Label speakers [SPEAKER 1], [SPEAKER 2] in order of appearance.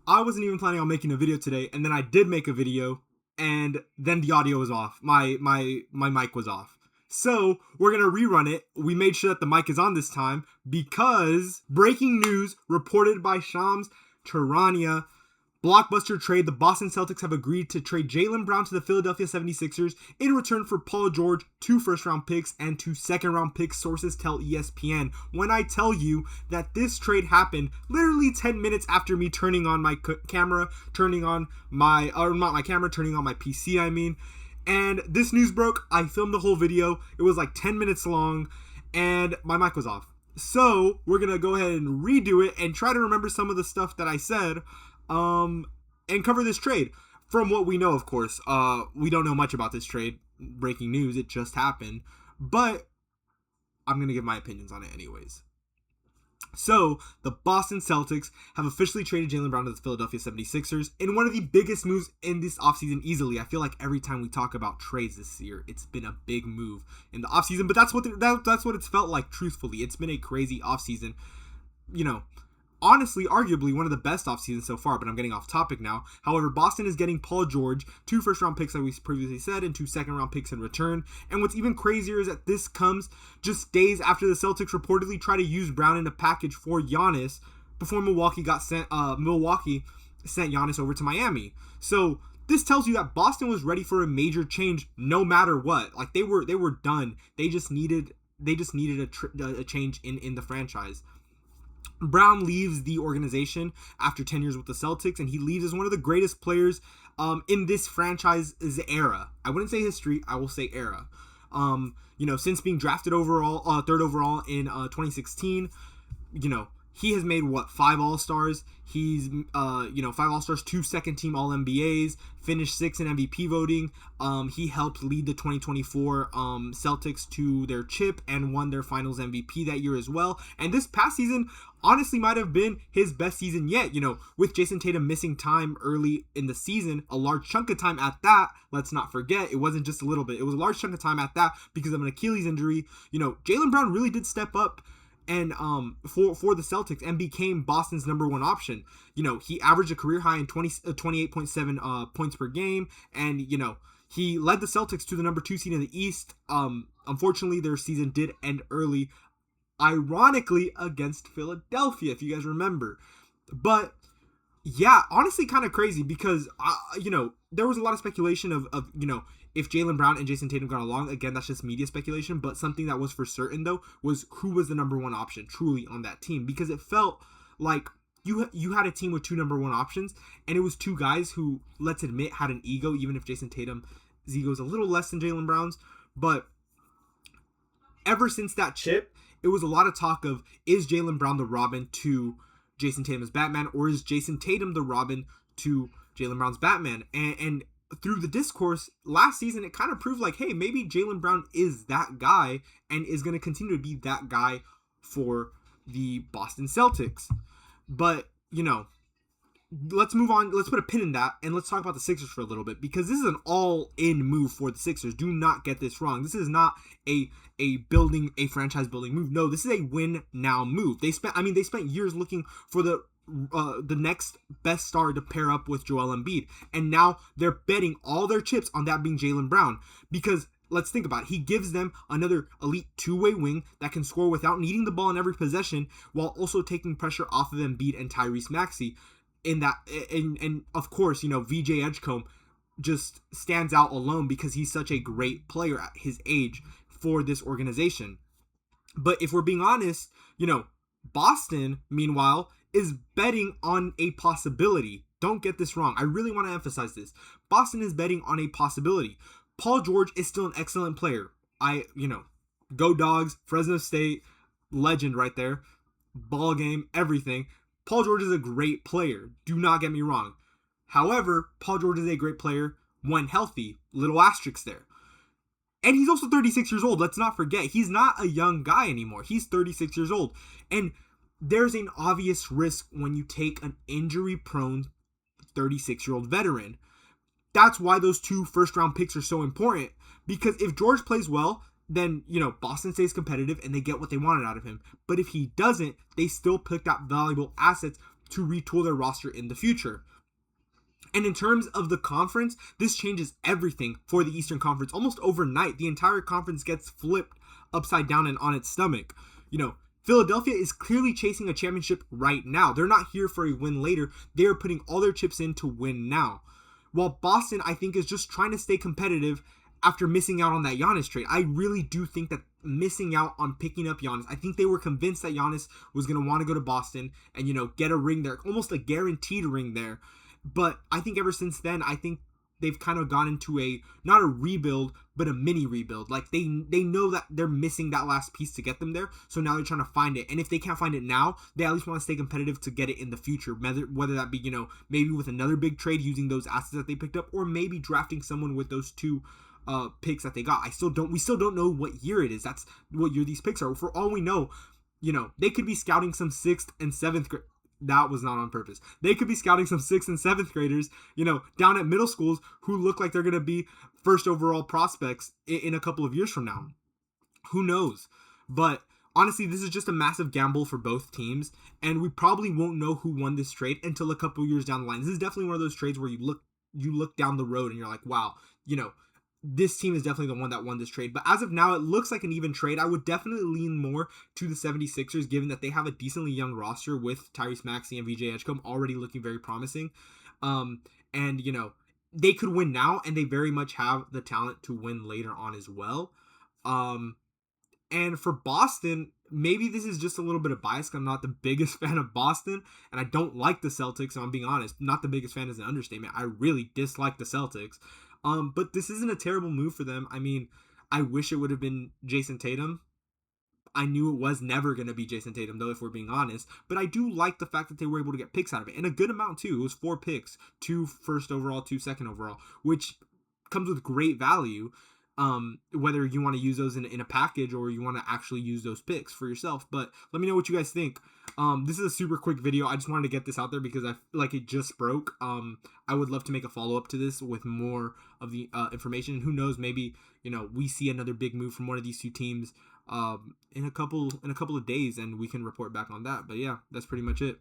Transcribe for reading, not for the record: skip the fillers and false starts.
[SPEAKER 1] I wasn't even planning on making a video today, and then I did make a video, and then the audio was off. My mic was off. So we're going to rerun it. We made sure that the mic is on this time because breaking news reported by Shams Charania. Blockbuster trade. The Boston Celtics have agreed to trade Jaylen Brown to the Philadelphia 76ers in return for Paul George, 2 first-round picks, and 2 second-round picks, sources tell ESPN. When I tell you that this trade happened literally 10 minutes after me turning on my camera, turning on my PC, I mean. And this news broke. I filmed the whole video. It was like 10 minutes long, and my mic was off. So we're going to go ahead and redo it and try to remember some of the stuff that I said. And cover this trade. From what we know, of course, we don't know much about this trade. Breaking news, it just happened. But I'm going to give my opinions on it anyways. So, the Boston Celtics have officially traded Jaylen Brown to the Philadelphia 76ers in one of the biggest moves in this offseason easily. I feel like every time we talk about trades this year, it's been a big move in the offseason. But that's what it's felt like, truthfully. It's been a crazy offseason. You know, honestly, arguably one of the best offseasons so far, but I'm getting off topic now. However, Boston is getting Paul George, 2 first-round picks like we previously said, and 2 second-round picks in return. And what's even crazier is that this comes just days after the Celtics reportedly tried to use Brown in a package for Giannis before Milwaukee sent Giannis over to Miami. So this tells you that Boston was ready for a major change no matter what. Like they were done. They just needed a change in the franchise. Brown leaves the organization after 10 years with the Celtics, and he leaves as one of the greatest players in this franchise's era. I wouldn't say history, I will say era. Since being drafted overall, 3rd overall in 2016, he has made 5 All-Stars. He's 5 All-Stars, 2 second-team All-NBAs, finished 6th in MVP voting. He helped lead the 2024 Celtics to their chip and won their Finals MVP that year as well. And this past season honestly might have been his best season yet. With Jason Tatum missing time early in the season, a large chunk of time at that. Let's not forget, it wasn't just a little bit. It was a large chunk of time at that because of an Achilles injury. Jaylen Brown really did step up and for the Celtics and became Boston's number 1 option. He averaged a career high in 28.7 points per game, and he led the Celtics to the number 2 seed in the East. Unfortunately, their season did end early, ironically against Philadelphia, if you guys remember. But yeah, honestly kind of crazy because there was a lot of speculation of if Jaylen Brown and Jason Tatum got along. Again, that's just media speculation, but something that was for certain, though, was who was the number 1 option truly on that team, because it felt like you had a team with 2 number 1 options, and it was 2 guys who, let's admit, had an ego, even if Jason Tatum's ego is a little less than Jaylen Brown's. But ever since that chip, it was a lot of talk of, is Jaylen Brown the Robin to Jason Tatum's Batman, or is Jason Tatum the Robin to Jaylen Brown's Batman? And through the discourse last season, it kind of proved like, hey, maybe Jaylen Brown is that guy and is going to continue to be that guy for the Boston Celtics. But, let's move on. Let's put a pin in that, and let's talk about the Sixers for a little bit, because this is an all-in move for the Sixers. Do not get this wrong. This is not a franchise building move. No, this is a win now move. They spent years looking for the next best star to pair up with Joel Embiid, and now they're betting all their chips on that being Jaylen Brown, because let's think about it. He gives them another elite 2-way wing that can score without needing the ball in every possession, while also taking pressure off of Embiid and Tyrese Maxey. And of course, VJ Edgecombe just stands out alone because he's such a great player at his age for this organization. But if we're being honest, Boston, meanwhile, is betting on a possibility. Don't get this wrong. I really want to emphasize this. Boston is betting on a possibility. Paul George is still an excellent player. Go Dogs, Fresno State, legend right there. Ball game, everything. Paul George is a great player. Do not get me wrong. However, Paul George is a great player when healthy. Little asterisk there. And he's also 36 years old. Let's not forget. He's not a young guy anymore. He's 36 years old. And there's an obvious risk when you take an injury-prone 36-year-old veteran. That's why those 2 first-round picks are so important. Because if George plays well, then, Boston stays competitive and they get what they wanted out of him. But if he doesn't, they still picked up valuable assets to retool their roster in the future. And in terms of the conference, this changes everything for the Eastern Conference. Almost overnight, the entire conference gets flipped upside down and on its stomach. Philadelphia is clearly chasing a championship right now. They're not here for a win later. They're putting all their chips in to win now. While Boston, I think, is just trying to stay competitive after missing out on that Giannis trade. I really do think that missing out on picking up Giannis, I think they were convinced that Giannis was going to want to go to Boston and, get a ring there, almost a guaranteed ring there. But I think ever since then, I think they've kind of gone into not a rebuild, but a mini rebuild. Like they know that they're missing that last piece to get them there. So now they're trying to find it. And if they can't find it now, they at least want to stay competitive to get it in the future. Whether that be, maybe with another big trade using those assets that they picked up, or maybe drafting someone with those two picks that they got. We still don't know what year it is. That's what year these picks are. For all we know, they could be scouting some 6th and 7th grade. That was not on purpose. They could be scouting some 6th and 7th graders, down at middle schools who look like they're going to be first overall prospects in a couple of years from now. Who knows? But honestly, this is just a massive gamble for both teams, and we probably won't know who won this trade until a couple years down the line. This is definitely one of those trades where you look down the road and you're like, wow, this team is definitely the one that won this trade. But as of now, it looks like an even trade. I would definitely lean more to the 76ers, given that they have a decently young roster with Tyrese Maxey and VJ Edgecombe already looking very promising. They could win now, and they very much have the talent to win later on as well. And for Boston, maybe this is just a little bit of bias. I'm not the biggest fan of Boston, and I don't like the Celtics, so I'm being honest. Not the biggest fan is an understatement. I really dislike the Celtics. But this isn't a terrible move for them. I mean, I wish it would have been Jason Tatum. I knew it was never going to be Jason Tatum, though, if we're being honest. But I do like the fact that they were able to get picks out of it. And a good amount, too. It was 4 picks. 2 first overall, 2 second overall. Which comes with great value. Whether you want to use those in a package or you want to actually use those picks for yourself. But let me know what you guys think. This is a super quick video. I just wanted to get this out there because I feel like it just broke. I would love to make a follow-up to this with more of the information. Who knows, maybe, we see another big move from one of these two teams in a couple of days, and we can report back on that. But yeah, that's pretty much it.